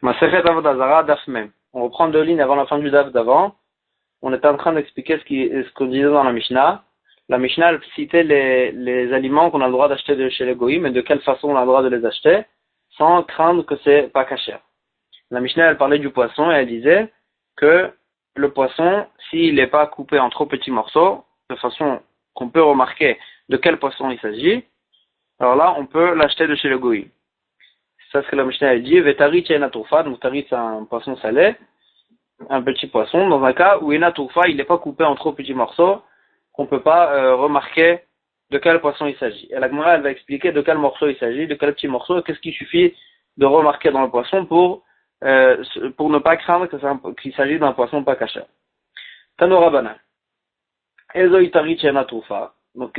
Masechet Avodah Zarah, daf mem. On reprend deux lignes avant la fin du daf d'avant. On était en train d'expliquer ce qu'on disait dans la Mishnah. La Mishnah elle citait les aliments qu'on a le droit d'acheter de chez les goïms et de quelle façon on a le droit de les acheter sans craindre que c'est pas kasher. La Mishnah elle parlait du poisson et elle disait que le poisson, s'il n'est pas coupé en trop petits morceaux, de façon qu'on peut remarquer de quel poisson il s'agit, alors là on peut l'acheter de chez les goïms. C'est ce que la Mishnah a dit. Vetari tchena toufa, donc tari c'est un poisson salé, un petit poisson, dans un cas où ena toufa, il n'est pas coupé en trop petits morceaux, qu'on ne peut pas remarquer de quel poisson il s'agit. Et la Gemara, elle va expliquer de quel morceau il s'agit, de quel petit morceau, qu'est-ce qu'il suffit de remarquer dans le poisson pour ne pas craindre qu'il s'agit d'un poisson pas kasher. Tanora banal. Ezo itari tchena toufa, donc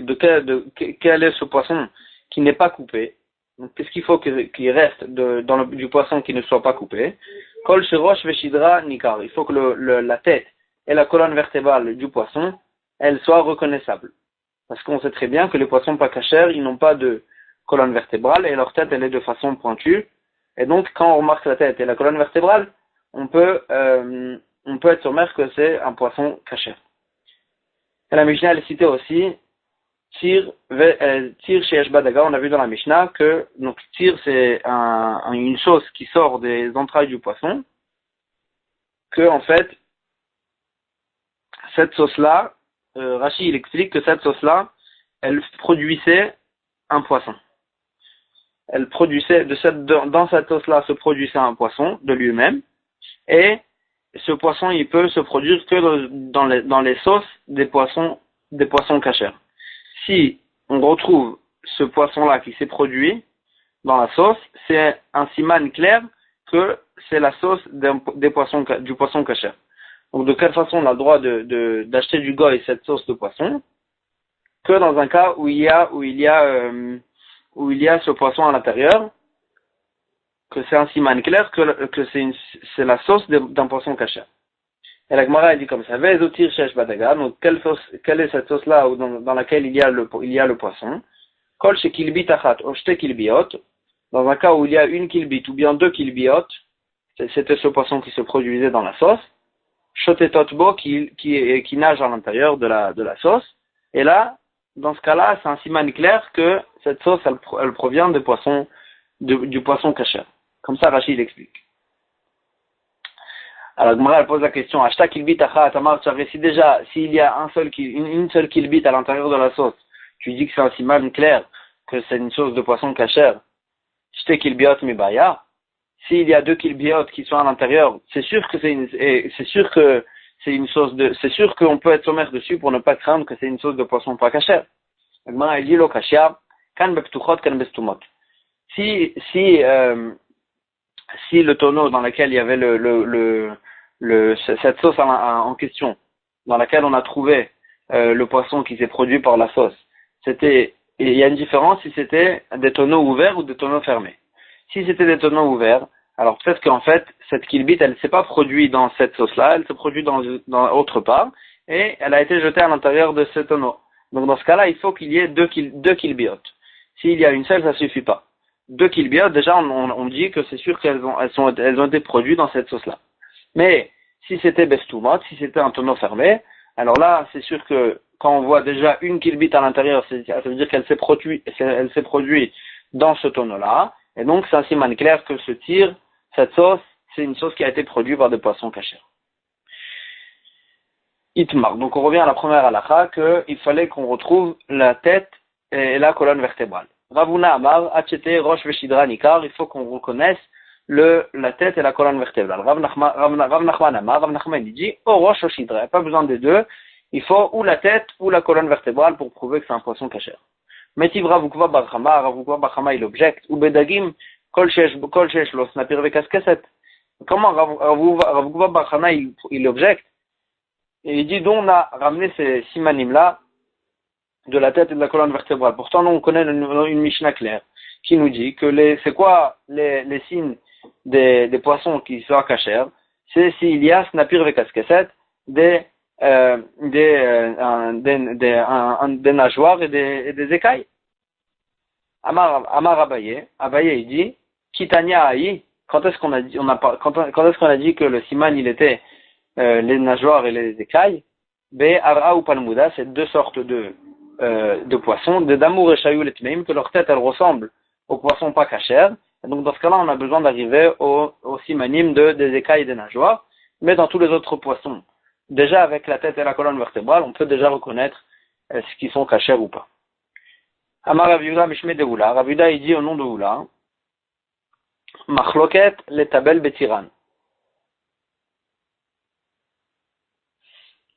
quel est ce poisson qui n'est pas coupé? Donc, qu'est-ce qu'il faut qu'il reste du poisson qui ne soit pas coupé? Kol sherosh veshidra nikar. Il faut que la tête et la colonne vertébrale du poisson, elles soient reconnaissables. Parce qu'on sait très bien que les poissons pas kasher, ils n'ont pas de colonne vertébrale et leur tête, elle est de façon pointue. Et donc, quand on remarque la tête et la colonne vertébrale, on peut être sûr que c'est un poisson kasher. Et la Mishnah, elle citait aussi Tir chez Eshbadaga, on a vu dans la Mishnah que donc tir c'est une sauce qui sort des entrailles du poisson, que en fait cette sauce-là, Rashi il explique que cette sauce-là, elle produisait un poisson. Elle produisait dans cette sauce-là se produisait un poisson de lui-même, et ce poisson il peut se produire que dans les sauces des poissons kasher. Si on retrouve ce poisson-là qui s'est produit dans la sauce, c'est un siman clair que c'est la sauce du poisson kasher. Donc de quelle façon on a le droit d'acheter du goy cette sauce de poisson? Que dans un cas où il y a ce poisson à l'intérieur, que c'est un siman clair que c'est la sauce d'un poisson kasher. Et la Gemara dit comme ça, Vezotir shesh badaga, donc quelle est cette sauce-là dans laquelle il y a le poisson? Kol shekilbit achat, oshte kilbiot, dans un cas où il y a une kilbit ou bien deux kilbiot, c'était ce poisson qui se produisait dans la sauce, shotetotbo qui nage à l'intérieur de la sauce, et là, dans ce cas-là, c'est un siman clair que cette sauce, elle provient du poisson kasher. Comme ça, Rachid explique. Alors, Gemara, elle pose la question, Ashta kilbit achat amar tchavre, si déjà, s'il y a une seule kilbit à l'intérieur de la sauce, tu dis que c'est un siman clair, que c'est une sauce de poisson kasher, shte kilbiot mibaya, s'il y a deux kilbiot qui sont à l'intérieur, c'est sûr que c'est une sauce c'est sûr qu'on peut être sommaire dessus pour ne pas craindre que c'est une sauce de poisson pas kasher. Gemara, elle dit, lo kashia, kan beptuchot, kan bestumot. Si le tonneau dans lequel il y avait cette sauce en question, dans laquelle on a trouvé le poisson qui s'est produit par la sauce, il y a une différence si c'était des tonneaux ouverts ou des tonneaux fermés. Si c'était des tonneaux ouverts, alors peut-être qu'en fait, cette kilbit, elle ne s'est pas produite dans cette sauce-là, elle se produit dans autre part, et elle a été jetée à l'intérieur de ce tonneau. Donc dans ce cas-là, il faut qu'il y ait deux kilbiotes. S'il y a une seule, ça suffit pas. Deux kilbiotes, déjà, on dit que c'est sûr qu'elles ont été produites dans cette sauce-là. Mais, si c'était bestumot, si c'était un tonneau fermé, alors là, c'est sûr que quand on voit déjà une kilbit à l'intérieur, ça veut dire qu'elle s'est produite dans ce tonneau-là, et donc c'est un siman clair que cette sauce, c'est une sauce qui a été produite par des poissons kasher. Itmar. Donc on revient à la première halakha, qu'il fallait qu'on retrouve la tête et la colonne vertébrale. Ravuna Amar, Achete, Rosh Veshidra Nikar, il faut qu'on reconnaisse la tête et la colonne vertébrale. Rav Nachman Amar, Rav Nachman il dit, oh Rosh Veshidra, pas besoin des deux, il faut ou la tête ou la colonne vertébrale pour prouver que c'est un poisson kasher. Metiv Ravukva Barchama, il objecte, ou Bedagim, Kol Shesh Lo Snapir Vekaskeset. Comment Ravukva Barchama il objecte? Et il dit, donc on a ramené ces simanim-là de la tête et de la colonne vertébrale. Pourtant, nous, on connaît une Mishnah claire qui nous dit que c'est quoi les signes des poissons qui sont kasher? C'est s'il y a snapir vekaskeset, des nageoires et des écailles. Amar Abaye il dit, Kitania Aïe, quand est-ce qu'on a dit, quand est-ce qu'on a dit que le siman, il était, les nageoires et les écailles? Ara ou palmouda, c'est deux sortes de poissons, de damour et chayou et tmeim, que leur tête, elle ressemble aux poissons pas cachers. Donc, dans ce cas-là, on a besoin d'arriver au simanim des écailles et des nageoires. Mais dans tous les autres poissons, déjà avec la tête et la colonne vertébrale, on peut déjà reconnaître ce qu'ils sont cachers ou pas. Amar Rav Yehuda Mishme de Oula. Rav Yehuda, il dit au nom de Oula, Machloket le tabel betiran.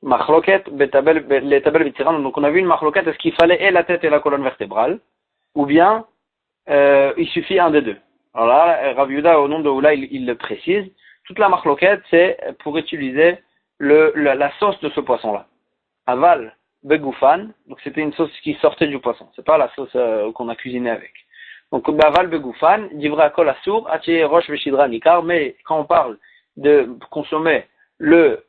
Machloket le tabel betiran. Donc on a vu une machloket, est-ce qu'il fallait et la tête et la colonne vertébrale, ou bien il suffit un des deux. Alors là, Rav Yehuda, au nom de Oula, il le précise. Toute la machloket, c'est pour utiliser la sauce de ce poisson-là. Aval begoufan, donc c'était une sauce qui sortait du poisson. C'est pas la sauce qu'on a cuisinée avec. Donc aval begoufan, divra kol asur, ache roche veshidra nikar. Mais quand on parle de consommer de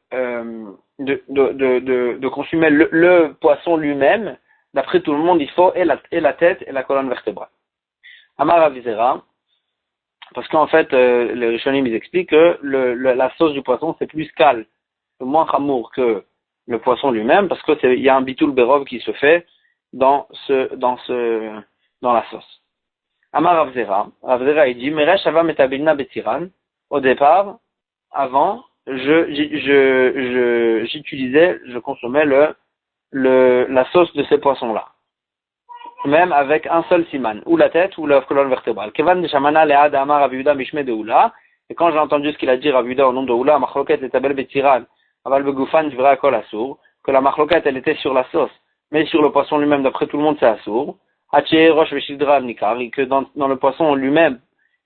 consommer le poisson lui-même, d'après tout le monde, il faut et la tête et la colonne vertébrale. Amar Avizera, parce qu'en fait, les Rishonim, ils expliquent que la sauce du poisson, c'est plus calme, moins chamour que le poisson lui-même, parce qu'il y a un bitoul berov qui se fait dans la sauce. Amar Ravzera, il dit, Meresh ava metabilna betiran. Au départ, avant, je consommais la sauce de ces poissons-là. Même avec un seul siman, ou la tête, ou la colonne vertébrale. Kevan de Shamana le'ad amar Rav Yehuda mishme de Oula. Et quand j'ai entendu ce qu'il a dit Rav Yehuda au nom de Oula, machloket le tabel betiran, aval begoufan divra kol asur, que la machloket elle était sur la sauce, mais sur le poisson lui-même, d'après tout le monde, c'est asur. Haché roche veshidra nikar, et que dans le poisson lui-même,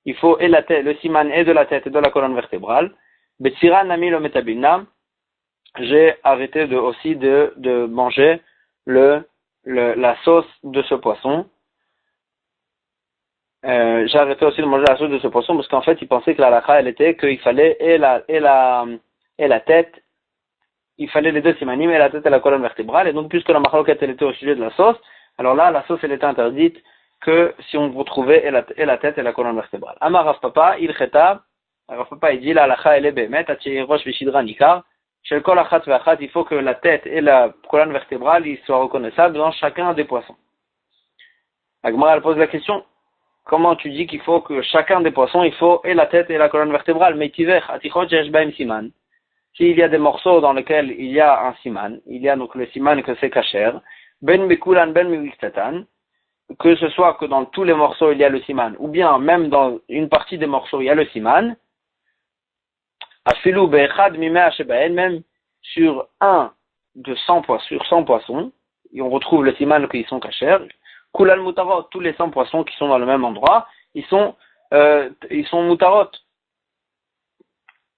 il faut et la tête, le siman et de la tête et de la colonne vertébrale. Betiran nami lo metabilna, j'ai arrêté aussi de manger la sauce de ce poisson. J'ai arrêté aussi de manger la sauce de ce poisson parce qu'en fait, il pensait que la halakha, elle était qu'il fallait et la tête, il fallait les deux simanim et la tête et la colonne vertébrale. Et donc, puisque la machloket, elle était au sujet de la sauce, alors là, la sauce, elle était interdite que si on retrouvait et la tête et la colonne vertébrale. Amar Rav Papa, il cheta, Rav Papa, il dit, la halakha, elle est bémet, atchi rosh veshidra nikar. Chez le kol achat ve'achat, il faut que la tête et la colonne vertébrale ils soient reconnaissables dans chacun des poissons. Agmara, elle pose la question, comment tu dis qu'il faut que chacun des poissons, il faut et la tête et la colonne vertébrale? Mais tiver, atichot yesh baim siman. S'il y a des morceaux dans lesquels il y a un siman, il y a donc le siman que c'est kasher, ben mekulan ben miwiktatan, que ce soit que dans tous les morceaux il y a le siman, ou bien même dans une partie des morceaux il y a le siman, afilou be'echad mimea shebaen, même sur 100 poissons, et on retrouve le siman qu'ils sont kasher, kulal mutarot, tous les 100 poissons qui sont dans le même endroit, ils sont mutarot.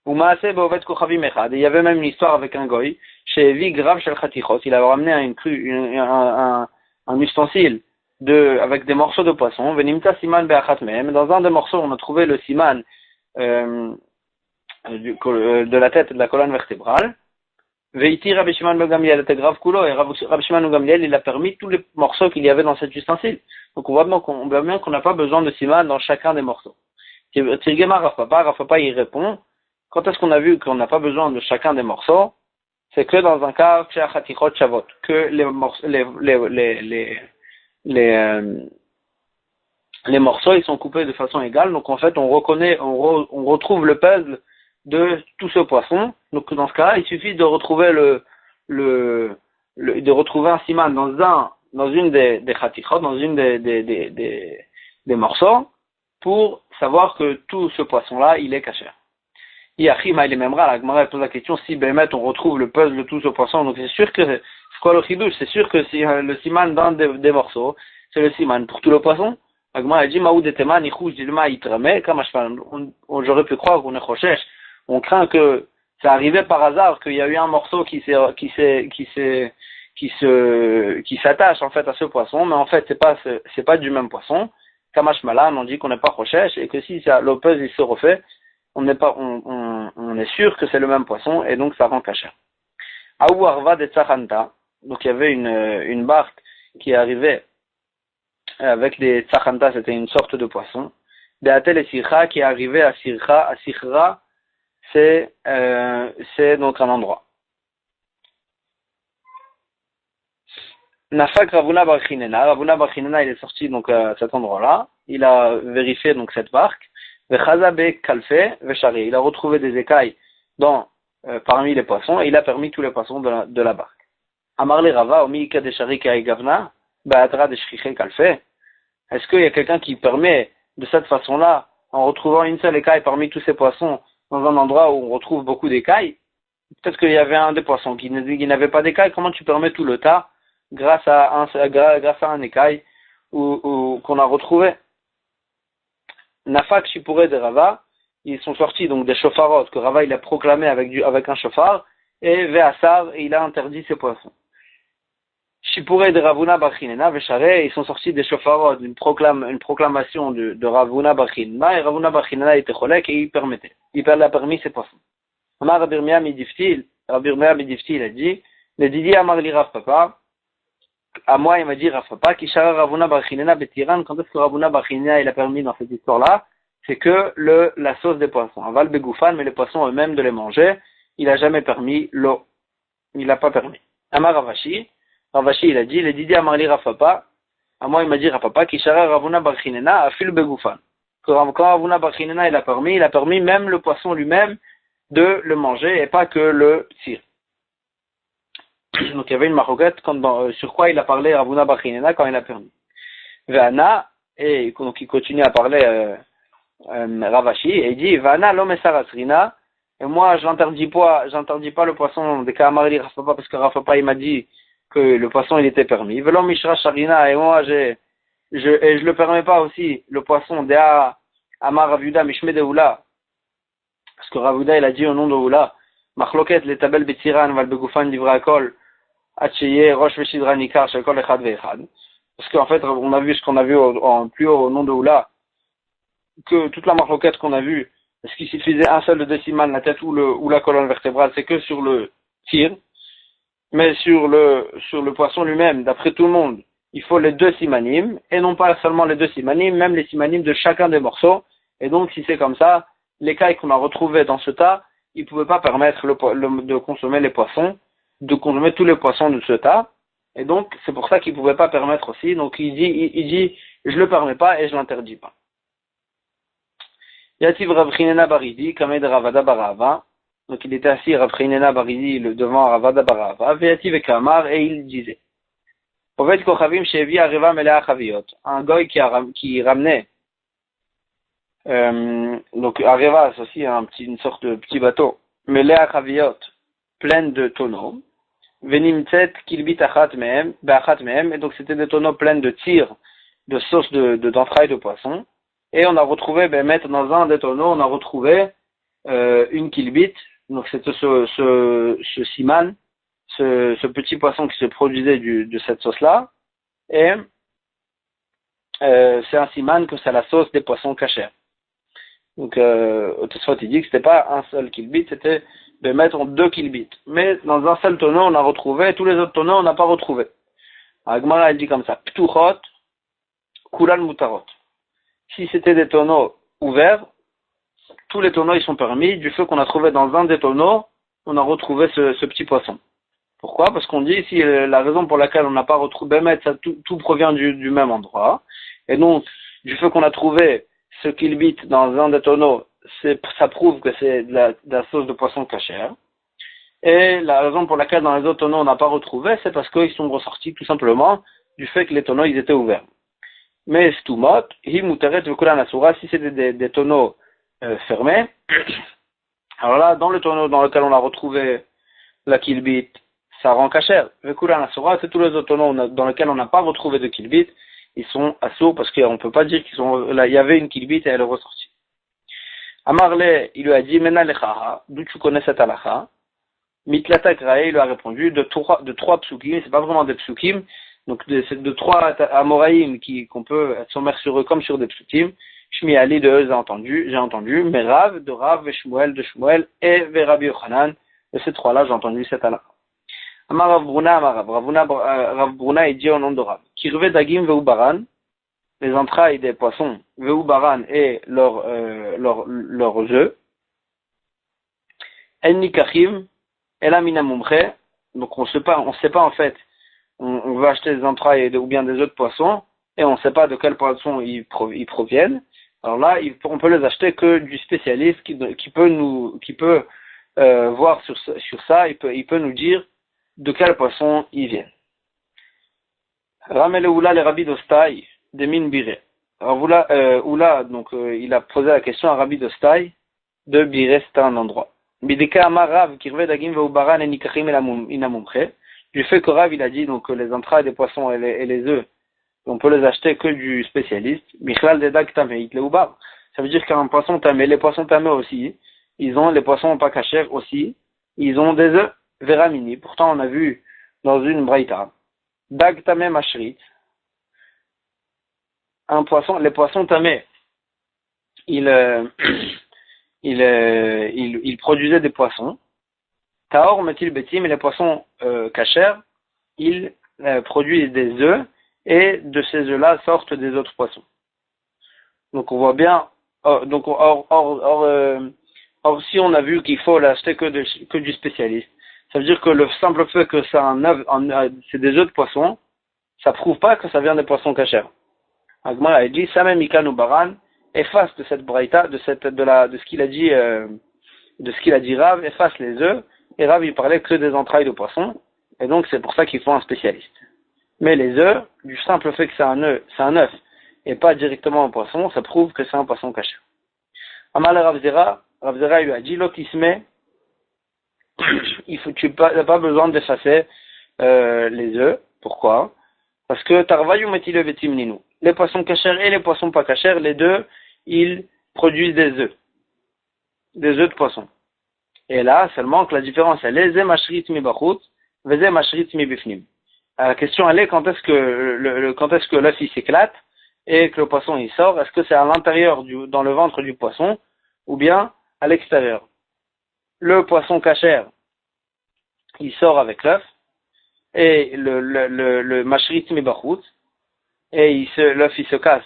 Ou maase be'ovet kochavim echad, et il y avait même une histoire avec un goy, chez Evi grave shel chatichos, il avait ramené un ustensile avec des morceaux de poisson, venimta siman be'achat mehem, dans un des morceaux on a trouvé le siman de la tête et de la colonne vertébrale. Veiti Rabbi Shimon ben Gamliel était grave coulo, et Rabbi Shimon ben Gamliel il a permis tous les morceaux qu'il y avait dans cet ustensile. Donc on voit bien qu'on n'a pas besoin de siman dans chacun des morceaux. Tirgema Rav Papa il répond, quand est-ce qu'on a vu qu'on n'a pas besoin de chacun des morceaux? C'est que dans un cas que les morceaux ils sont coupés de façon égale, donc en fait on retrouve le puzzle de tout ce poisson. Donc dans ce cas-là, il suffit de retrouver de retrouver un siman dans une des chatichot, dans une des morceaux, pour savoir que tout ce poisson-là, il est kasher. Yachima, il est même rare. La Gemara pose la question si Bémet on retrouve le puzzle de tout ce poisson. Donc c'est sûr que c'est quoi le chidouche? C'est sûr que si le siman dans des morceaux, c'est le siman pour tout le poisson. La Gemara dit Maoud et Tema, Nichouj, Dilma, Itrame, comme j'aurais pu croire qu'on est chochesh. On craint que ça arrivait par hasard qu'il y a eu un morceau qui s'attache en fait à ce poisson, mais en fait c'est pas du même poisson. Kamash Malan, on dit qu'on n'est pas chochesh et que si le puzzle il se refait, on est sûr que c'est le même poisson et donc ça rend kasher. Aou Arva de Tzachanta, donc il y avait une barque qui arrivait avec des Tzachanta, c'était une sorte de poisson. Be'atel et Sircha, qui est arrivé à Sircha. À Sichra, c'est donc un endroit. Nafak Ravuna Bar Chinena. Ravuna Bar Chinena, il est sorti donc à cet endroit-là. Il a vérifié donc cette barque. Vechaza be Kalfe Veshari. Il a retrouvé des écailles parmi les poissons et il a permis tous les poissons de la barque. Amarle Rava, Omi Kadeshari Kai Gavna, Baatra de Shriche Kalfe. Est-ce qu'il y a quelqu'un qui permet de cette façon-là, en retrouvant une seule écaille parmi tous ces poissons, dans un endroit où on retrouve beaucoup d'écailles? Peut-être qu'il y avait un des poissons qui n'avait pas d'écailles. Comment tu permets tout le tas grâce à un écaille qu'on a retrouvé? Nafak Shipure de Rava, ils sont sortis donc des shofarot que Rava il a proclamé avec un shofar, et Ve'asar, il a interdit ces poissons. Shipure de Ravuna Bachinena, Veshare, ils sont sortis des shofarot, une proclamation de Ravuna Bachinena, et Ravuna Bachinena était cholek et il a permis ces poissons. Amar Rabbi Yirmiyah Midiftil a dit, le Didi Amar li Rav Papa, à moi il m'a dit Rav Papa, qui Shara Ravuna Bachinena Betiran, quand est-ce que Ravuna Bachinena il a permis dans cette histoire-là? C'est que la sauce des poissons. Aval Begoufan, mais les poissons eux-mêmes de les manger, il a jamais permis l'eau. Il n'a pas permis. Amar Ravashi il a dit, le Didi Amar li Rav Papa, à moi il m'a dit Rav Papa, qui Shara Ravuna Bachinena Afil Begoufan. Quand Ravuna Bachinena il a permis même le poisson lui-même de le manger et pas que le tir. Donc il y avait une maroquette sur quoi il a parlé Ravuna Bachinena quand il a permis. Vana, et donc il continue à parler Ravashi, et il dit Vana l'homme sarasrina, et moi j'interdis pas le poisson de Kamarili Rafapa parce que Rafapa il m'a dit que le poisson il était permis. Velom mishra sharina, et moi je le permets pas aussi le poisson de Amar Ravuda Mishme de Oula. Parce que Ravuda il a dit au nom de Oula, Machloket le tabel betiran val begufan livra kol atcheye rosh veshidra nikar shekol echad veechad. Parce qu'en fait on a vu ce qu'on a vu plus haut au nom de Oula, que toute la machloket qu'on a vue, est-ce qu'il suffisait un seul de décimal, la tête ou la colonne vertébrale, c'est que sur le tir, mais sur le poisson lui-même, d'après tout le monde, il faut les deux simanim, et non pas seulement les deux simanim, même les simanim de chacun des morceaux. Et donc si c'est comme ça, l'écaille qu'on a retrouvée dans ce tas, il ne pouvait pas permettre de consommer les poissons, de consommer tous les poissons de ce tas, et donc c'est pour ça qu'il ne pouvait pas permettre aussi. Donc il dit je le permets pas et je l'interdis pas. Yativ Rav Chinena Baridi, Kamed Ravada Barava. Donc il était assis Rav Chinena Baridi devant Ravada Barava. Yativ et Kamar, et il disait Ovet Kochavim Shevi Areva Melea Chaviot. Un goy qui ramenait donc Areva, c'est aussi une sorte de petit bateau, Melea Chaviot, plein de tonneaux. Venimtset Kilbit Achat Mehem, et donc c'était des tonneaux pleins de tirs, de sauce d'entrailles de poisson. Et on a retrouvé, dans un des tonneaux, on a retrouvé une kilbit, donc c'était ce siman, ce petit poisson qui se produisait de cette sauce-là, et c'est un siman que c'est la sauce des poissons cachers. Donc, Tosfot il dit que c'était pas un seul kilbit, c'était de mettre deux kilbits. Mais dans un seul tonneau, on a retrouvé, tous les autres tonneaux, on n'a pas retrouvé. Agmara, elle dit comme ça, Ptuchot, Kulan Mutarot. Si c'était des tonneaux ouverts, tous les tonneaux ils sont permis. Du fait qu'on a trouvé dans un des tonneaux, on a retrouvé ce petit poisson. Pourquoi? Parce qu'on dit ici, la raison pour laquelle on n'a pas retrouvé, tout provient du même endroit. Et donc, du fait qu'on a trouvé ce kilbit dans un des tonneaux, ça prouve que c'est de la sauce de poisson cachère. Et la raison pour laquelle dans les autres tonneaux on n'a pas retrouvé, c'est parce qu'ils sont ressortis tout simplement du fait que les tonneaux ils étaient ouverts. Mais stumot, si c'est des tonneaux fermés, alors là, dans le tonneau dans lequel on a retrouvé la kilbit, ça rend cachère. Vekulan asura, c'est tous les autres tonneaux dans lesquels on n'a pas retrouvé de kilbit, ils sont assourds parce qu'on ne peut pas dire qu'ils sont là. Il y avait une kilbit et elle est ressortie. Amarle, il lui a dit, Mena lechaha, d'où tu connais cette halakha? Mitlata Krae, il lui a répondu, de trois psukim, c'est pas vraiment des psukim, donc de trois amoraïm qu'on peut être sommaire sur eux comme sur des psukim. Shmi Ali de eux j'ai entendu, mais Rav de Rav, Shmuel de Shmuel, et Rabbi Yochanan, et ces trois-là j'ai entendu cette halakha. Amar Rav Bruna, il dit au nom de Rav, Kirve Dagim Veubaran, les entrailles des poissons, Veubaran et leurs œufs, En Nikachim, Elamina Mumche, donc on sait pas en fait, on veut acheter des entrailles ou bien des œufs de poisson, et on ne sait pas de quel poisson ils proviennent. Alors là, on peut les acheter que du spécialiste qui peut voir sur ça, il peut nous dire de quel poisson ils viennent. Ramel Oula le Rabbi d'Ostaï de Min Biré. Alors Oula, donc il a posé la question à Rabbi d'Ostaï de Biré, c'est un endroit. Bideka Amarav Kirve Dagim Veubaran et Nikachim Inamumche. Du fait que Rav il a dit donc les entrailles des poissons et les œufs, on peut les acheter que du spécialiste. Michlal Dedak Tamé Itleubar. Ça veut dire qu'un poisson tamé, les poissons tamés aussi, ils ont les poissons pas cachers aussi, ils ont des œufs veramini. Pourtant on a vu dans une braïta, Dag Tamé Mashrit, les poissons tamés, ils produisaient des poissons. Taor metil betim, et les poissons cachers, ils produisent des œufs, et de ces œufs-là sortent des autres poissons. Donc on voit bien, or si on a vu qu'il faut l'acheter que du spécialiste, ça veut dire que le simple fait que c'est des œufs de poisson, ça prouve pas que ça vient des poissons cachers. Agmara a dit, Samem Ikanu Baran, efface de cette braïta, de ce qu'il a dit Rav, efface les œufs, et Rav il parlait que des entrailles de poisson, et donc c'est pour ça qu'il faut un spécialiste. Mais les œufs, du simple fait que c'est un œuf, et pas directement un poisson, ça prouve que c'est un poisson caché. Amal Rav Zera lui a dit, l'otisme, tu n'as pas besoin d'effacer les œufs. Pourquoi? Parce que Tarvayu Metile Vetimninu. Les poissons cachers et les poissons pas cachers, les deux, ils produisent des œufs de poisson. Et là, seulement que la différence, elle est Zemashrit mi bachut, Vezemashrit mi bifnim. La question, elle est quand est-ce que l'œuf il s'éclate et que le poisson il sort? Est-ce que c'est à l'intérieur dans le ventre du poisson ou bien à l'extérieur? Le poisson cachère, il sort avec l'œuf et le mashrit mibachut et l'œuf il se casse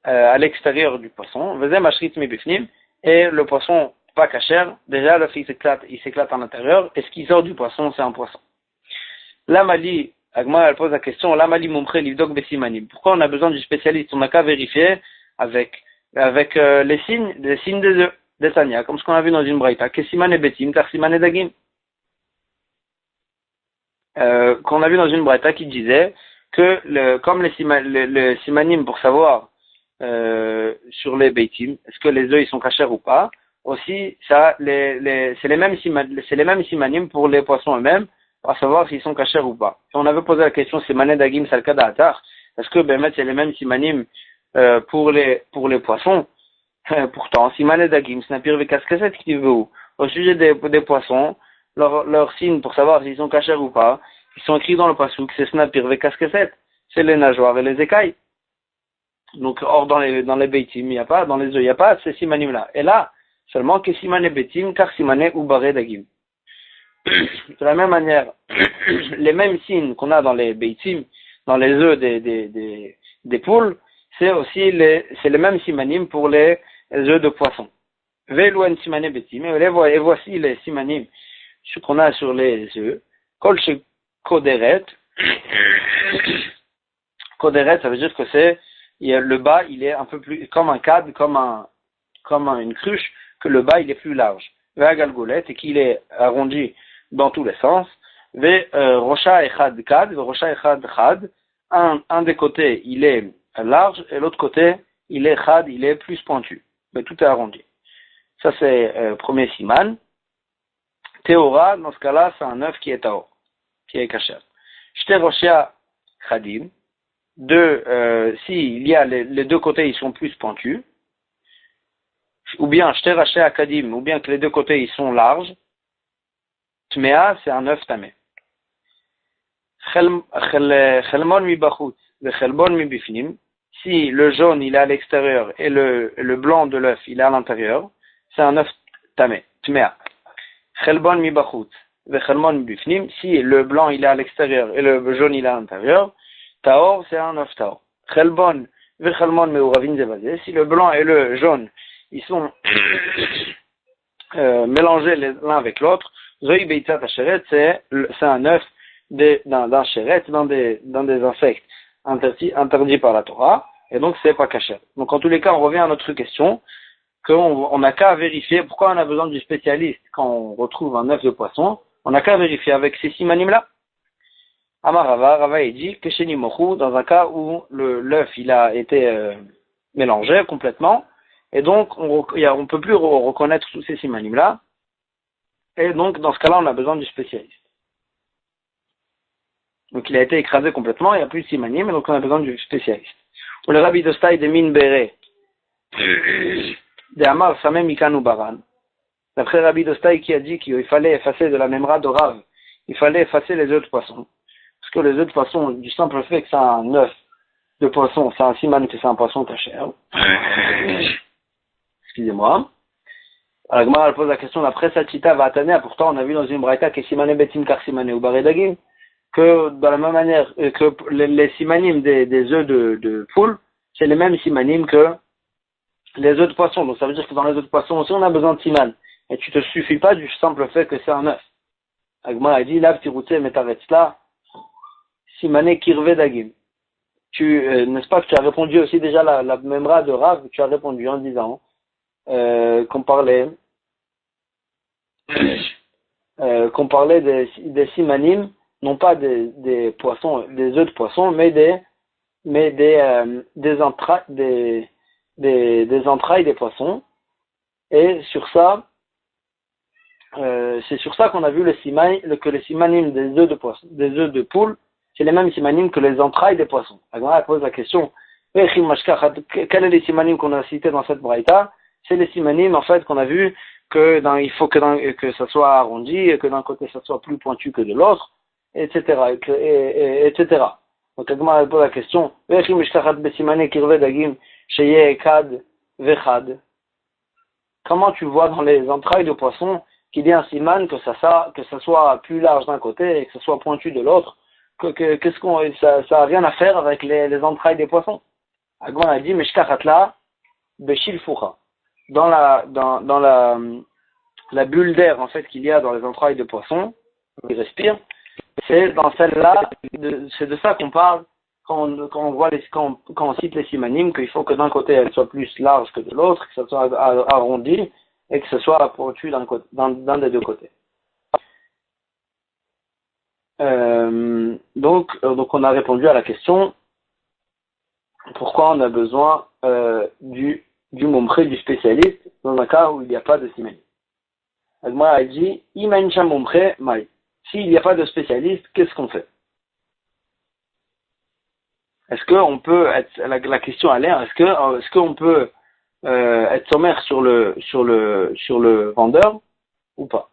à l'extérieur du poisson. Vezem mashrit mibifnim, et le poisson pas cachère, déjà l'œuf il s'éclate à l'intérieur et ce qui sort du poisson c'est un poisson. L'amali, Agma elle pose la question, l'amali mumche livdok besimanim. Pourquoi on a besoin du spécialiste? On n'a qu'à vérifier avec les signes des œufs, des tanya, comme ce qu'on a vu dans une braïta, que siman et betim, car siman et dagim. Qu'on a vu dans une braïta qui disait que comme les simanim pour savoir sur les beitim, est-ce que les œufs ils sont cachers ou pas, aussi ça c'est les mêmes simanim pour les poissons eux-mêmes, à savoir s'ils sont cachers ou pas. Et on avait posé la question, simané dagim salkada atar, est-ce que c'est les mêmes simanim pour les poissons? Pourtant, simané dagim, c'est napir vekaskaset qui veut où? Au sujet des poissons, leurs signes pour savoir s'ils sont cachers ou pas, ils sont écrits dans le passouk, c'est snapir vekaskaset, c'est les nageoires et les écailles. Donc, or, dans les beitim, il n'y a pas, dans les œufs, il n'y a pas ces simanim-là. Et là, seulement que simané beitim, car simané ou baré dagim. De la même manière, les mêmes signes qu'on a dans les beitim, dans les œufs des poules, c'est les mêmes simanim pour les œufs de poisson. Velouen simané beitim, et voici les simanim, ce qu'on a sur les œufs. Kol chez Koderet. Koderet, ça veut dire que le bas, il est un peu plus, comme un cadre, comme une cruche, que le bas, il est plus large. Ve'agalgolet, et qu'il est arrondi dans tous les sens. Rocha echad kad, rocha echad chad. Un des côtés, il est large, et l'autre côté, il est chad, il est plus pointu. Mais tout est arrondi. Ça, c'est premier siman. Théora, dans ce cas-là, c'est un œuf qui est taor, qui est kasher. Shte roshia chadim. Si il y a les deux côtés, ils sont plus pointus, ou bien shte roshia kadim, ou bien que les deux côtés, ils sont larges, tmea, c'est un œuf tamé. Chelmon mi bachut, le chelbon mi bifnim. Si le jaune, il est à l'extérieur, et le blanc de l'œuf, il est à l'intérieur, c'est un œuf tamé, tmea. Chelbon mi bachut, le chelmon mi bifnim. Si le blanc, il est à l'extérieur, et le jaune, il est à l'intérieur, taor, c'est un œuf taor. Chelbon Vechalmon meuravin zevazé. Si le blanc et le jaune, ils sont mélangés l'un avec l'autre, Zoï beitzat hacheret, c'est un œuf d'un chéret, dans des insectes interdits par la Torah, et donc c'est pas caché. Donc en tous les cas, on revient à notre question, qu'on n'a qu'à vérifier pourquoi on a besoin du spécialiste quand on retrouve un œuf de poisson. On n'a qu'à vérifier avec ces simanim-là. Amarava, Rava il dit que chez Nimochou, dans un cas où l'œuf il a été mélangé complètement, et donc on peut plus reconnaître tous ces simanim-là, et donc dans ce cas-là on a besoin du spécialiste. Donc il a été écrasé complètement, il n'y a plus de simanim, et donc on a besoin du spécialiste. Ou le Rabbi Dostai de Min Bere, de Amar Samem Ikanu Baran. D'après Rabbi Dostai qui a dit qu'il fallait effacer de la mémora de Rav, il fallait effacer les œufs de poisson. Parce que les œufs de poisson, du simple fait que c'est un œuf de poisson, c'est un siman que c'est un poisson caché. Excusez-moi. Alors Gmara pose la question, d'après Sachita va Atanea, pourtant on a vu dans une braïta que simane betim kar simane ou baredagim, que de la même manière que les simanim des œufs de poule, c'est les mêmes simanim que les œufs de poisson. Donc ça veut dire que dans les œufs de poisson aussi on a besoin de siman. Et tu te suffis pas du simple fait que c'est un œuf. Agma a dit, là, ptiroutse metaretzla, simane kirve dagim. N'est-ce pas que tu as répondu aussi déjà la memra de Rav, tu as répondu en disant, qu'on parlait des simanim, non pas des poissons, des œufs de poisson, mais des entrailles des poissons. Et sur ça, c'est sur ça qu'on a vu que les simanim des œufs de poisson, des œufs de poule, c'est les mêmes simanim que les entrailles des poissons. Alors, elle pose la question, quels sont les simanim qu'on a cités dans cette braïta? C'est les simanim, en fait, qu'on a vu il faut que ça soit arrondi, et que d'un côté ça soit plus pointu que de l'autre, etc., etc. Donc, elle pose la question, comment tu vois dans les entrailles de poisson qu'il y ait un siman, que ça soit plus large d'un côté et que ça soit pointu de l'autre, ça a rien à faire avec les entrailles des poissons. Agman a dit, Meshkachatla, Beshilfucha. Dans la bulle d'air, en fait, qu'il y a dans les entrailles de poisson, qui respire, c'est dans celle-là, c'est de ça qu'on parle quand on cite les simanim, qu'il faut que d'un côté elle soit plus large que de l'autre, que ça soit arrondi, et que ce soit pointu d'un des deux côtés. Donc on a répondu à la question pourquoi on a besoin du mompré, du spécialiste, dans un cas où il n'y a pas de simanim. Agma a dit Imaincha mompré mai. S'il n'y a pas de spécialiste, qu'est-ce qu'on fait? Est-ce qu'on peut la question à l'air, est-ce qu'on peut être sommaire sur le vendeur ou pas?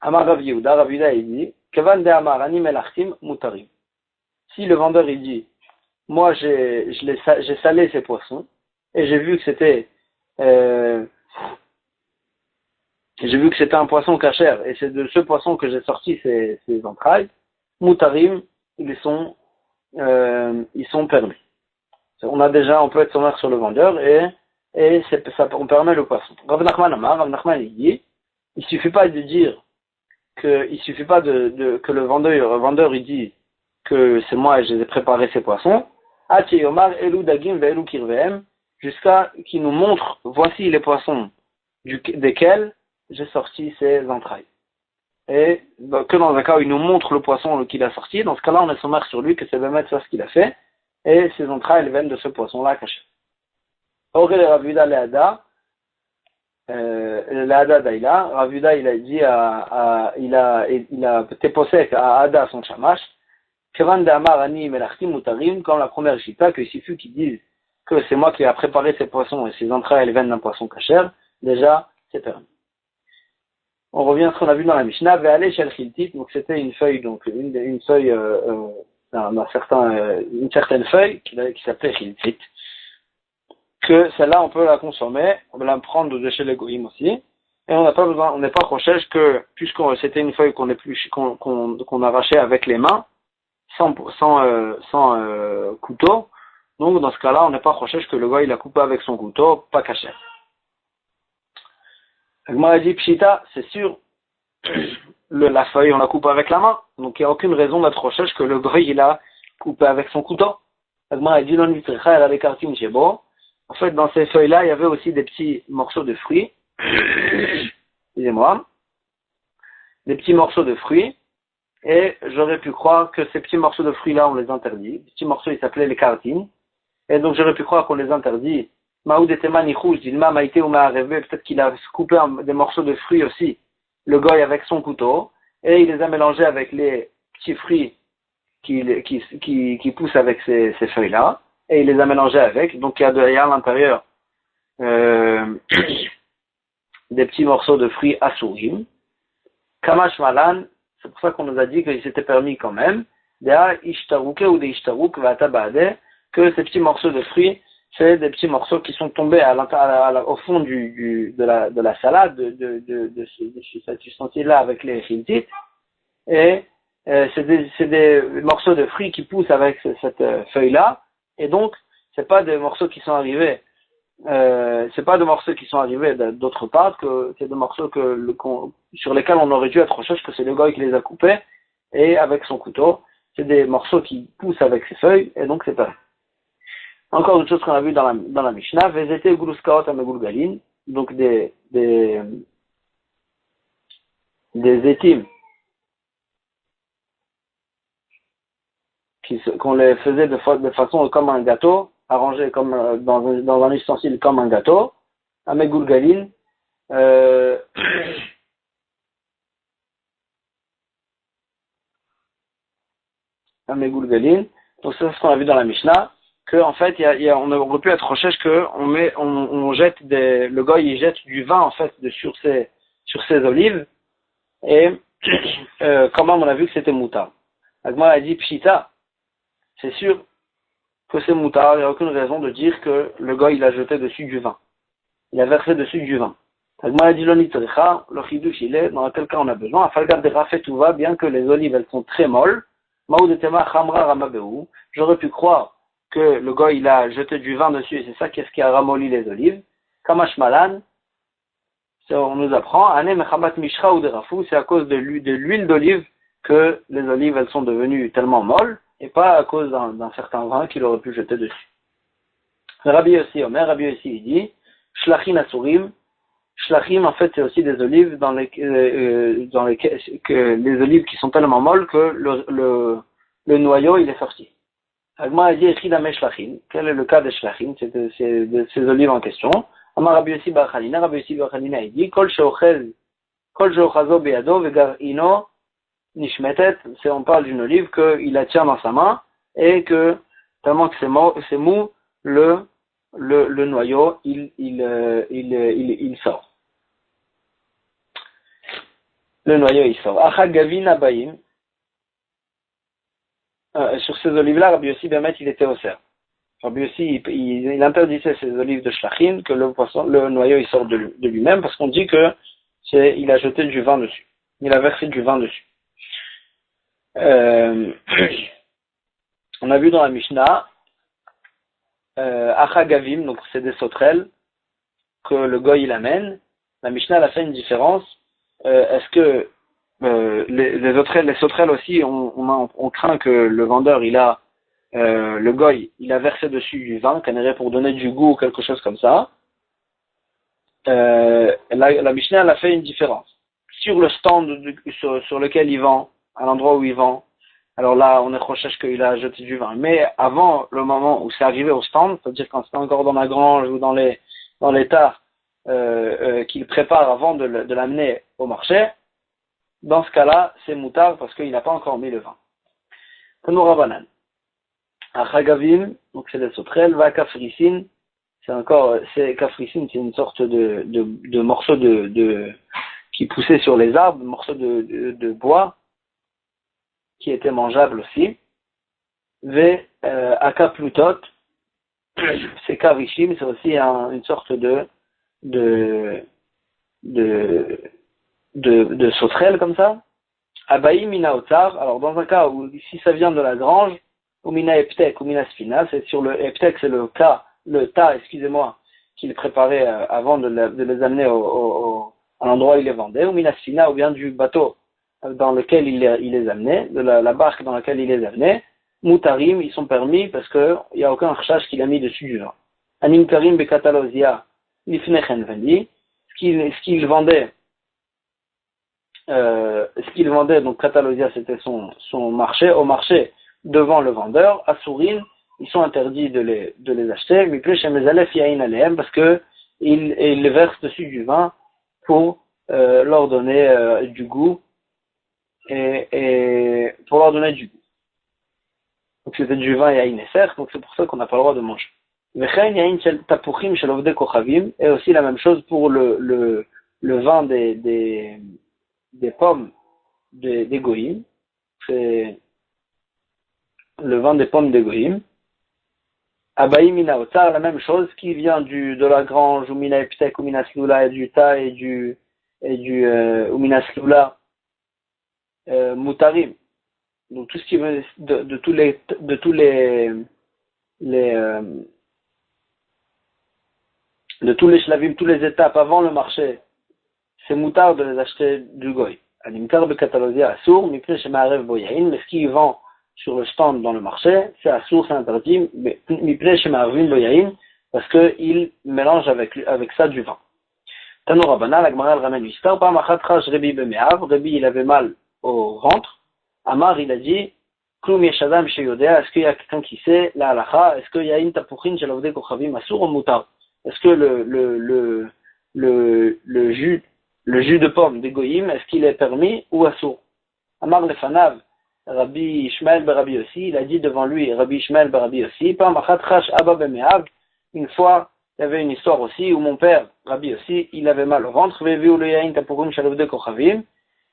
Amar Rav Yehuda il dit Kevan de Amar Ani Melachtim Mutarim. Si le vendeur il dit moi j'ai salé ces poissons et j'ai vu que c'était un poisson cachère et c'est de ce poisson que j'ai sorti ces entrailles, Mutarim, ils sont permis. On peut être sommaire sur le vendeur et on permet le poisson. Rav Nachman il dit, il suffit pas de dire que le vendeur il dit que c'est moi et je les ai préparés ces poissons. Jusqu'à qu'il nous montre, voici les poissons desquels j'ai sorti ces entrailles. Et que dans un cas où il nous montre le poisson qu'il a sorti, dans ce cas-là on est sommaire sur lui que c'est Bémet ça ce qu'il a fait, et ces entrailles elles viennent de ce poisson-là caché. Auré Ravuda Leada, Leada Daïla, Ravuda il a dit il a été possède à Ada son chamash, Kevan de Amar Ani Melachtim Mutarim, comme la première chita, qu'il suffit qu'ils disent que c'est moi qui ai préparé ces poissons et ces entrailles elles viennent d'un poisson cachère, déjà c'est permis. On revient à ce qu'on a vu dans la Mishnah, Ve'ale Shel Chiltit, donc c'était une feuille, donc une feuille, une certaine feuille qui s'appelait Chiltit, que celle-là on peut la consommer, on peut la prendre de chez les goïms aussi, et on n'a pas besoin, on n'est pas recherche que, puisque c'était une feuille qu'on arrachait avec les mains, sans couteau, Donc, dans ce cas-là, on n'est pas proche que le gars, il a coupé avec son couteau, pas caché. Agma a dit, Pshita, c'est sûr, la feuille, on la coupe avec la main. Donc, il n'y a aucune raison d'être proche que le gars, il a coupé avec son couteau. Agma a dit, non, elle a des cartines chez beau. En fait, dans ces feuilles-là, il y avait aussi des petits morceaux de fruits. Excusez-moi. Des petits morceaux de fruits. Et j'aurais pu croire que ces petits morceaux de fruits-là, on les interdit. Les petits morceaux, ils s'appelaient les cartines. Et donc, j'aurais pu croire qu'on les interdit. Maoud et Tema Nichouj, Dilma, Maïté ou Ma'arevé, peut-être qu'il a coupé des morceaux de fruits aussi, le goy avec son couteau, et il les a mélangés avec les petits fruits qui poussent avec ces feuilles-là, et il les a mélangés avec. Donc, il y a à l'intérieur des petits morceaux de fruits assourim. Kamash Malan, c'est pour ça qu'on nous a dit qu'il s'était permis quand même, que ces petits morceaux de fruits, c'est des petits morceaux qui sont tombés au fond de la salade, de cet ustensile-là avec les chiltites, et c'est des morceaux de fruits qui poussent avec cette feuille-là, et donc, c'est pas des morceaux qui sont arrivés d'autre part, que c'est des morceaux sur lesquels on aurait dû être recherche que c'est le gars qui les a coupés et avec son couteau. C'est des morceaux qui poussent avec ses feuilles et donc c'est pas. Encore une chose qu'on a vu dans la Mishnah, Vezete Guluskaot Amegulgalin, donc des étimes qu'on les faisait de façon comme un gâteau, arrangé comme dans un ustensile comme un gâteau, Amegulgalin, Amegulgalin. Donc c'est ce qu'on a vu dans la Mishnah, que en fait on aurait pu être recherche que on jette le goy il jette du vin en fait sur ses olives et quand même on a vu que c'était moutarde. Agma a dit pshita, c'est sûr que c'est moutarde, il n'y a aucune raison de dire que le goy il a jeté dessus du vin. Il a versé dessus du vin. Agma a dit l'onitricha, le chidouche il est, dans quel cas on a besoin, à falgar de rafet tout va, bien que les olives elles sont très molles, j'aurais pu croire que le gars il a jeté du vin dessus et c'est ça qu'est-ce qui a ramolli les olives. Kamash Malan, on nous apprend, c'est à cause de l'huile d'olive que les olives elles sont devenues tellement molles et pas à cause d'un certain vin qu'il aurait pu jeter dessus. Rabbi Yossi il dit, Shlachin Asurim, Shlachim, en fait, c'est aussi des olives les olives qui sont tellement molles que le noyau, il est sorti. Agma a dit, Echidame Shlachim. Quel est le cas des Shlachim, c'est de ces olives en question? Amar Rabbi Yossi Bar Chanina, il dit, Kol sheochazo beyado vegar ino nishmetet, on parle d'une olive qu'il la tient dans sa main, et que, tellement que c'est mou, le noyau, il sort. Le noyau il sort. Achagavin abayim. Sur ces olives-là, Rabbi Yossi Bémet, il était au cerf. Rabbi Yossi, il interdisait ces olives de shlachim, que le noyau il sort de lui-même, parce qu'on dit que il a jeté du vin dessus. Il a versé du vin dessus. On a vu dans la Mishnah, Achagavim, donc c'est des sauterelles, que le goy il amène. La Mishnah elle a fait une différence. Est-ce que les sauterelles aussi, on craint que le vendeur, le goy, il a versé dessus du vin, cannerait pour donner du goût ou quelque chose comme ça. La Mishnah, elle a fait une différence. Sur le stand sur lequel il vend, à l'endroit où il vend, alors là, on est recherche qu'il a jeté du vin. Mais avant le moment où c'est arrivé au stand, c'est-à-dire quand c'était encore dans la grange ou dans les tares qu'il prépare avant de l'amener au marché, dans ce cas-là, c'est moutard parce qu'il n'a pas encore mis le vin. Tanoura banane. Achagavim, donc c'est des sauterelles, va kafrissine, kafrissine, c'est une sorte de morceau qui poussait sur les arbres, morceau de bois, qui était mangeable aussi. Ve akaplutot, c'est karishim, c'est aussi une sorte de sauterelles comme ça. Abaïm minaotar, alors dans un cas où si ça vient de la grange, Umina eptek, umina sfina, c'est sur le eptek, c'est le tas, excusez-moi, qu'il préparait avant de les amener à l'endroit où il les vendait, umina sfina, ou bien du bateau dans lequel il les amenait, de la barque dans laquelle il les amenait, mutarim, ils sont permis parce que il n'y a aucun rachage qu'il a mis dessus du vin. Anim karim bekatalozia, lifnechen vendi, ce qu'il vendait, donc Catalosia c'était son marché, au marché devant le vendeur, à Sourine, ils sont interdits de les acheter, mais plus chez Mezalef Yain Aleem, parce que il verse dessus du vin pour leur donner du goût et pour leur donner du goût. Donc c'était du vin Yain Esser, donc c'est pour ça qu'on n'a pas le droit de manger. Vechen Yain Shel Tapuchim Shel Ovde Kochavim, et aussi la même chose pour le vin des pommes des goïms, c'est le vin des pommes des goïms. Abaï mina otar, la même chose qui vient de la grange, ou mina eptek, ou mina slula, et du ta, et du ou mina slula, mutarim. Donc tout ce qui veut de tous les shlavim, toutes les étapes avant le marché, c'est moutard de les acheter du goy. Animkar becatalozia assour, mipne shemarev boyain, mais ce qui vend sur le stand dans le marché, c'est assour, c'est interdit, mipne shemarev boyain, parce qu'il mélange avec ça du vin. Tano Rabana, la Gemara ramène une histoire, par machat chash Rebi bemeav, Rebi il avait mal au ventre, Amar il a dit, Kloum yeshadam sheyodea, est-ce qu'il y a quelqu'un qui sait, la halacha, est-ce qu'il y a une tapuchin shel ovdei kochavim assour ou moutar? Est-ce que le jus de pomme des goïm, est-ce qu'il est permis ou assour? Amar lefanav, Rabbi Ishmael Barabi aussi, il a dit devant lui, Rabbi Ishmael Barabi aussi, Pam achat chash abba bemeav, une fois, il y avait une histoire aussi où mon père, Rabbi aussi, il avait mal au ventre, vevi ou le yain tapurim shel ovdei kochavim,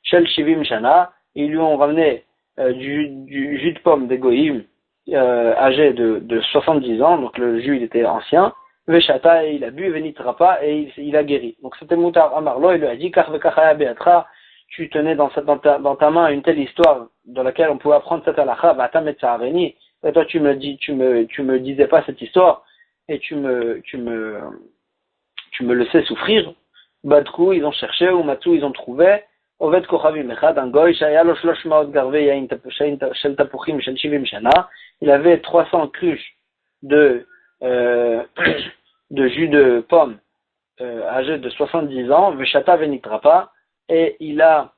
shel shivim shana, ils lui ont ramené du jus de pomme des goïm, âgé de 70 ans, donc le jus il était ancien, Veshata, et il a bu, Venitrapa, et il a guéri. Donc c'était Moutar Amarlo, il lui a dit, Kar vekachaya beatra, tu tenais dans ta main une telle histoire dans laquelle on pouvait apprendre cette halakha, Vata Metzareni, et toi tu me disais pas cette histoire, et tu me laissais souffrir. Badkou, ils ont cherché, ou Matou, ils ont trouvé, Oved Kochavim Echad, un goy, Shayalo Shlosh Maot Garve Yain Shel Tapuchim Shel Shivim Shana, il avait 300 cruches de jus de pomme âgé de 70 ans, Veshata Venitrapa, et il a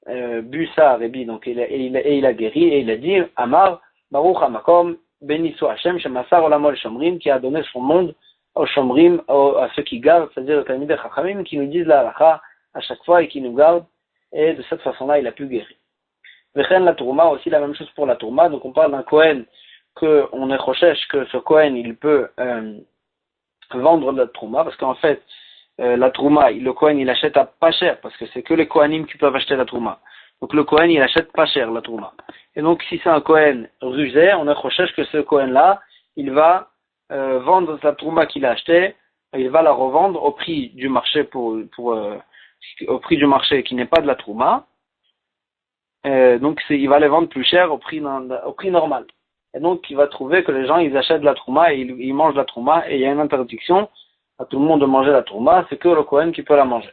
bu ça, Rebi, donc il a guéri, et il a dit, Amar, Baruch Hamakom, béni soit Hashem, Shemasar Olamol Shomrim, qui a donné son monde aux Shomrim, à ceux qui gardent, c'est-à-dire aux Talmidei Chachamim, qui nous disent la halakha à chaque fois et qui nous gardent, et de cette façon-là, il a pu guérir. Vechen la Tourma, aussi la même chose pour la Tourma, donc on parle d'un Kohen, qu'on est recherche que ce Kohen, il peut vendre de la Trouma, parce qu'en fait, la Trouma, le Kohen, il achète à pas cher, parce que c'est que les Kohanim qui peuvent acheter la Trouma. Donc le Kohen, il achète pas cher la Trouma. Et donc si c'est un Kohen rusé, on est recherche que ce Kohen-là, il va vendre sa Trouma qu'il a achetée, il va la revendre au prix du marché au prix du marché qui n'est pas de la Trouma. Donc il va les vendre plus cher au prix normal. Et donc, il va trouver que les gens, ils achètent de la trouma et ils mangent de la trouma, et il y a une interdiction à tout le monde de manger la trouma, c'est que le Kohen qui peut la manger.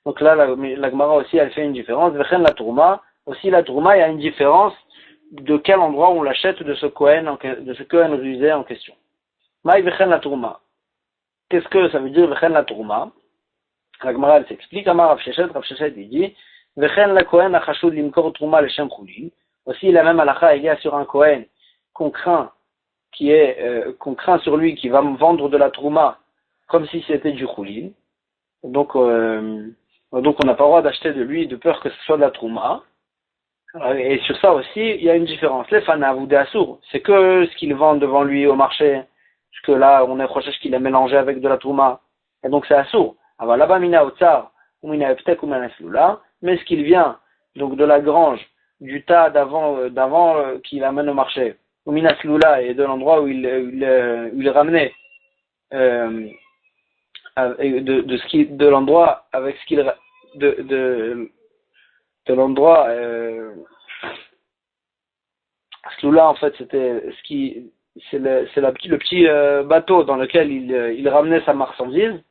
Donc là, la Gemara aussi, elle fait une différence. Vechen la trouma, aussi la trouma, il y a une différence de quel endroit on l'achète de ce Kohen rusé en question. Maï vechen la trouma. Qu'est-ce que ça veut dire vechen la trouma? La Gemara, elle s'explique. Amar Rav Sheshet, il dit, vechen la Kohen achashud limkor trouma le shem chulin. Aussi, la même halakha, il y a sur un Kohen qu'on craint sur lui, qui va vendre de la trouma comme si c'était du choulin. Donc on n'a pas le droit d'acheter de lui de peur que ce soit de la trouma. Et sur ça aussi, il y a une différence. Les fanav ou des assour, c'est que ce qu'il vend devant lui au marché, parce que là, on est recherche qu'il a mélangé avec de la trouma. Et donc c'est assour. Alors là-bas, mina otsar, ou mina eptek, ou mina slula, mais ce qu'il vient, donc de la grange, du tas d'avant qu'il amène au marché, ou mina slula, et de l'endroit où il ramenait, de l'endroit avec ce qu'il, de l'endroit, Ce là en fait, c'est le petit bateau dans lequel il ramenait sa marchandise.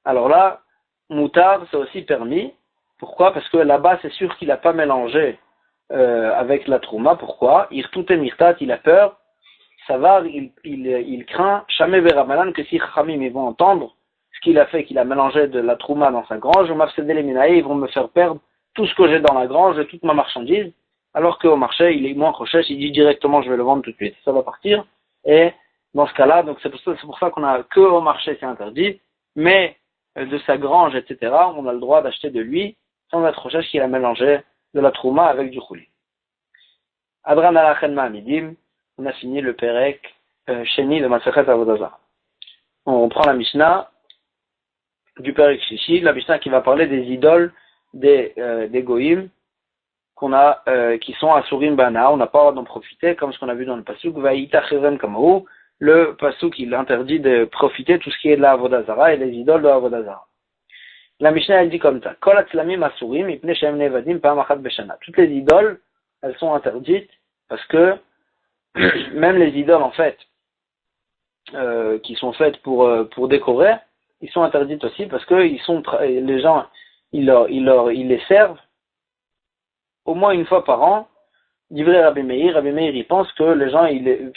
Alors là, moutard, c'est aussi permis. Pourquoi? Parce que là-bas, c'est sûr qu'il n'a pas mélangé avec la trouma. Pourquoi? Irtout et mirtat, il a peur. Ça va, il craint, jamais veramalan, que si Khamim ils vont entendre ce qu'il a fait, qu'il a mélangé de la trouma dans sa grange, ils vont me faire perdre tout ce que j'ai dans la grange, toute ma marchandise, alors qu'au marché, il est moins crochèche, il dit directement je vais le vendre tout de suite, ça va partir. Et dans ce cas-là, donc c'est pour ça qu'on a que au marché c'est interdit, mais de sa grange, etc., on a le droit d'acheter de lui sans être crochèche qu'il a mélangé de la trouma avec du chouli. Adran alachem ma'amidim. On a fini le Perek Sheni de Masechet Avodah Zarah. On prend la Mishnah du Perek Shishi, la Mishnah qui va parler des idoles des Goïm qui sont à Surim Bana. On n'a pas le droit d'en profiter, comme ce qu'on a vu dans le Pasuk. Vaïta Chirem Kamahu, le Pasuk il interdit de profiter tout ce qui est de la Avodah Zarah et les idoles de la Avodah Zarah. La Mishnah elle dit comme ça: Kol Atzlamim Asurim Ipnei Shem Nevadim Pa'am Achat Beshana. Toutes les idoles, elles sont interdites parce que même les idoles en fait qui sont faites pour décorer, ils sont interdites aussi parce que les gens ils les servent au moins une fois par an. Divrei Rabbi Meir il pense que les gens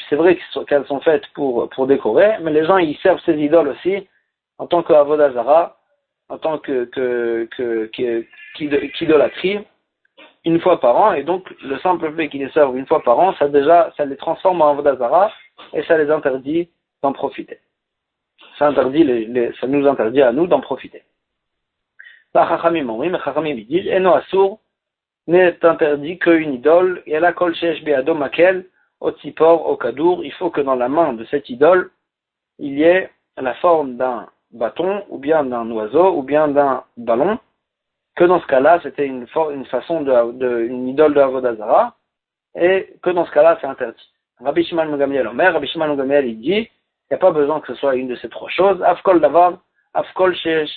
c'est vrai qu'elles sont faites pour décorer, mais les gens ils servent ces idoles aussi en tant que avodah zara, en tant qu'idolâtrie une fois par an, et donc le simple fait qu'ils les servent une fois par an, ça les transforme en avodah zara et ça les interdit d'en profiter. Ça nous interdit à nous d'en profiter. La Chachamim disent, Eno Asur n'est interdit qu'une idole, et la kol shesh be'ado makel, au tzipor, au kadour, il faut que dans la main de cette idole, il y ait la forme d'un bâton, ou bien d'un oiseau, ou bien d'un ballon, que dans ce cas-là, c'était une façon une idole de avodah zara, et que dans ce cas-là, c'est interdit. Rabbi Shimon ben Gamliel Omer, Rabbi Shimon ben Gamliel, il dit, il n'y a pas besoin que ce soit une de ces trois choses. Afkol davar, afkol shesh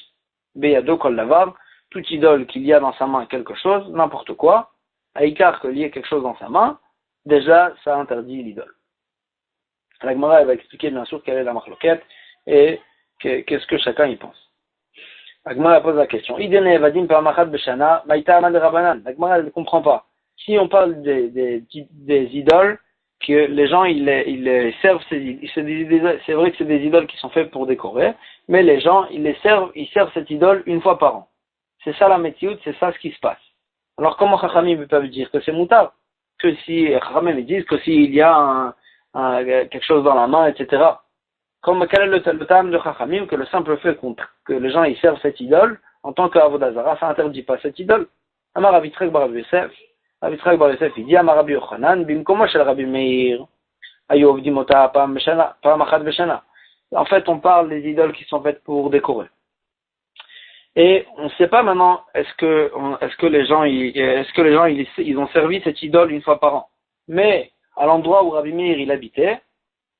beyado kol davar, toute idole qu'il y a dans sa main quelque chose, n'importe quoi, aïkar qu'il y ait quelque chose dans sa main, déjà, ça interdit l'idole. La Gemara, elle va expliquer bien sûr quelle est la marloquette et qu'est-ce que chacun y pense. La Gemara pose la question. Idene evadim pa'amachat b'shana, ma'ita amad rabanan. La Gemara, elle ne comprend pas. Si on parle des idoles, que les gens ils servent c'est vrai que c'est des idoles qui sont faites pour décorer, mais les gens ils servent cette idole une fois par an. C'est ça la métioute, c'est ça ce qui se passe. Alors comment Chachamim peuvent dire que c'est moutard? Que si Chachamim disent que s'il y a quelque chose dans la main, etc. Quel est le terme de Chachamim que le simple fait que les gens ils servent cette idole en tant qu'avodah zara, ça interdit pas cette idole. Amar Avitrek bar Yosef. Avitrek bar Yosef, il dit Amar Rabbi Yochanan, bimkomo shel Rabbi Meir, ayu ovdim ota pa'am achat b'shana. En fait, on parle des idoles qui sont faites pour décorer. Et on ne sait pas maintenant, est-ce que les gens ils ont servi cette idole une fois par an. Mais à l'endroit où Rabbi Meir il habitait,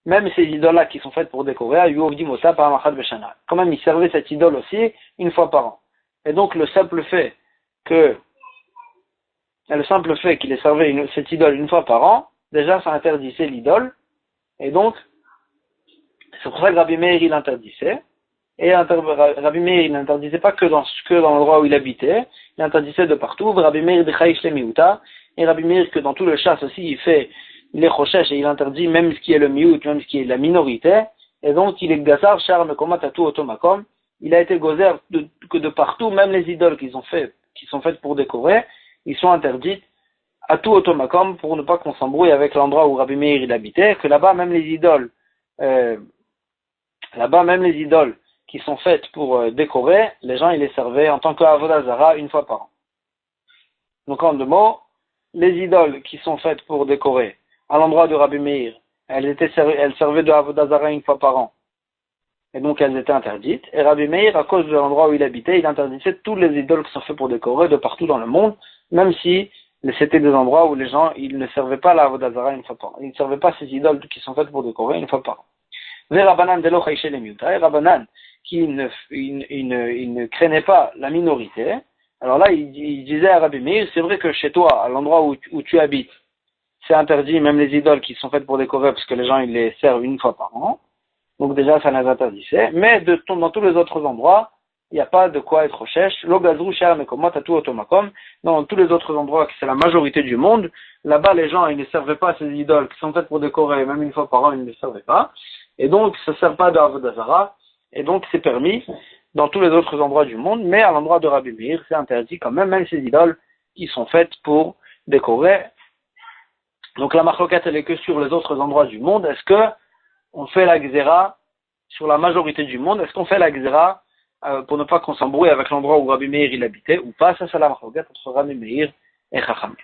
même ces idoles-là qui sont faites pour décorer, ayu ovdim ota pa'am achat b'shana. Quand même, ils servaient cette idole aussi une fois par an. Et donc le simple fait qu'il ait servi cette idole une fois par an, déjà ça interdisait l'idole, et donc c'est pour ça que Rabbi Meir il interdisait, et Rabbi Meir il n'interdisait pas que dans l'endroit où il habitait, il interdisait de partout. Rabbi Meir b'chayish le miuta, et Rabbi Meir que dans tout le chasse aussi il est chochesh et il interdit même ce qui est le miut, même ce qui est la minorité, et donc il est gazar char mekomat atu otomakom, il a été gozer que de partout, même les idoles qui sont faites pour décorer, ils sont interdites à tout automakom pour ne pas qu'on s'embrouille avec l'endroit où Rabbi Meir il habitait, que là-bas même les idoles qui sont faites pour décorer, les gens ils les servaient en tant qu'avodah zara une fois par an. Donc en deux mots, les idoles qui sont faites pour décorer à l'endroit de Rabbi Meir, elles servaient de avodah zara une fois par an. Et donc elles étaient interdites. Et Rabbi Meir, à cause de l'endroit où il habitait, il interdisait toutes les idoles qui sont faites pour décorer de partout dans le monde, même si c'était des endroits où les gens ils ne servaient pas la avodah zara une fois par an. Ils ne servaient pas ces idoles qui sont faites pour décorer une fois par an. Et Rabbanan, qui ne craignait pas la minorité, alors là il disait à Rabbi Meir, c'est vrai que chez toi, à l'endroit où tu habites, c'est interdit, même les idoles qui sont faites pour décorer, parce que les gens ils les servent une fois par an. Donc déjà, ça les interdisait. Mais dans tous les autres endroits, il n'y a pas de quoi être recherche. L'ogazrou, cher, mais comment, tout automakom. Dans tous les autres endroits, c'est la majorité du monde, là-bas, les gens, ils ne servaient pas ces idoles qui sont faites pour décorer, même une fois par an, ils ne les servaient pas. Et donc, ça ne sert pas d'Avodazara. Et donc, c'est permis dans tous les autres endroits du monde, mais à l'endroit de Rabbi Meir, c'est interdit quand même, même ces idoles qui sont faites pour décorer. Donc, la marloquette, elle est que sur les autres endroits du monde. Est-ce que on fait la xéra sur la majorité du monde? Est-ce qu'on fait la xéra pour ne pas qu'on s'embrouille avec l'endroit où Rabbi Meir il habitait ou pas? Ça, c'est la marloquette entre Rabbi Meir et Chacham.